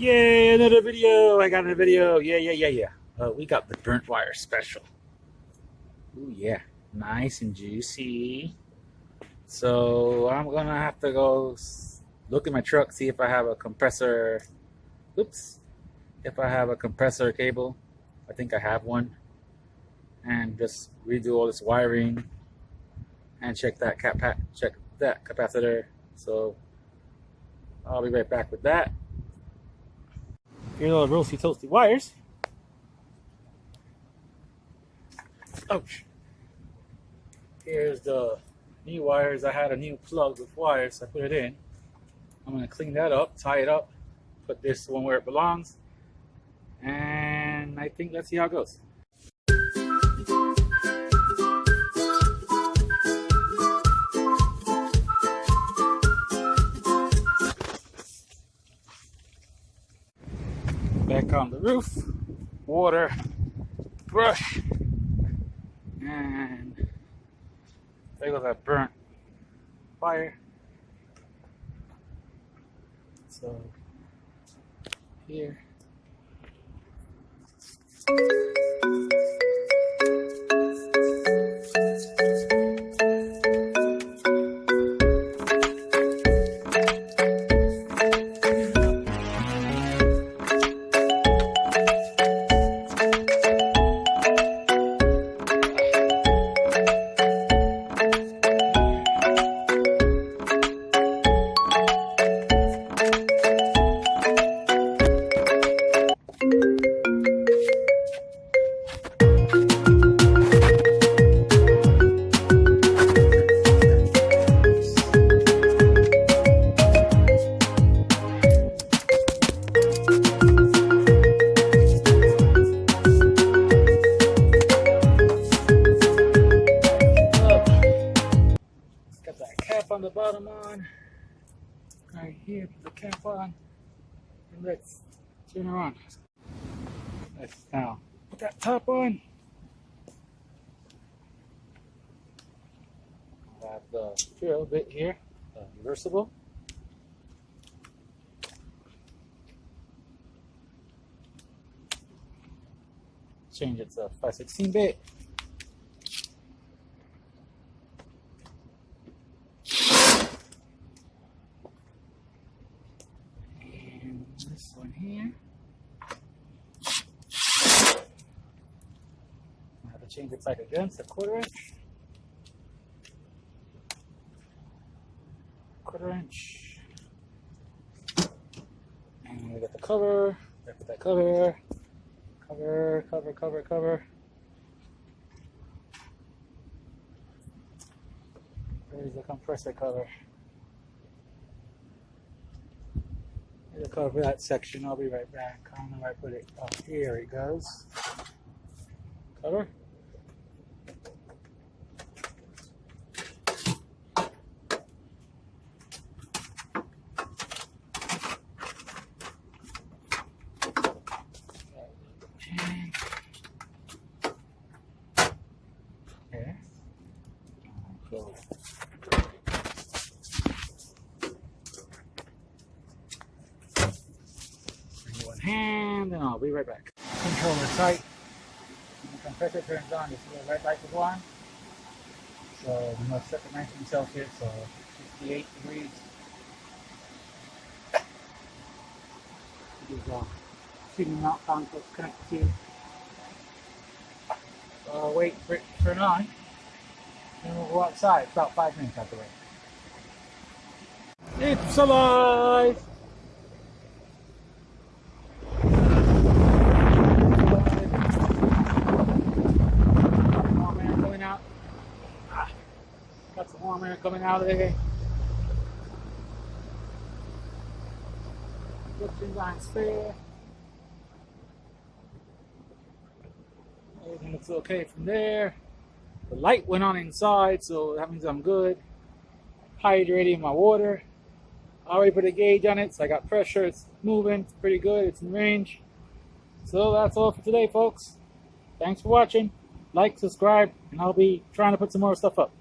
Yay, another video. I got another video. Yeah. We got the burnt wire special. Ooh, yeah. Nice and juicy. So I'm going to have to go look at my truck, see if I have a compressor. Oops. If I have a compressor cable. I think I have one. And just redo all this wiring and check that capacitor. So I'll be right back with that. Here's all the roasty toasty wires. Ouch. Here's the new wires. I had a new plug with wires, so I put it in. I'm going to clean that up, tie it up, put this one where it belongs, and I think let's see how it goes. Back on the roof, water, brush, and there goes that burnt wire. So here. On the bottom on right here, put the cap on, and let's turn her on. Let's now put that top on. I have the drill bit here, reversible. Change it to 5/16 bit. This one here. I have to change it back again to 1/4 inch. 1/4 inch. And we got the cover. I put that cover. Cover. There's the compressor cover. To cover that section. I'll be right back. I don't know where I put it. Oh, here it goes. Cover. There. Close. Hand, and I'll be right back. Controller tight. When the compressor turns on, you see the red light will go on. So we must set the 19 Celsius, so 68 degrees. It is feeding out console connected to. So I'll wait for it to turn on. Then we'll go outside. It's about 5 minutes after that. It's alive! Got some warm air coming out of there. Friction line's fair. Everything looks okay from there. The light went on inside, so that means I'm good. Hydrating my water. I already put a gauge on it, so I got pressure. It's moving. It's pretty good. It's in range. So that's all for today, folks. Thanks for watching. Like, subscribe, and I'll be trying to put some more stuff up.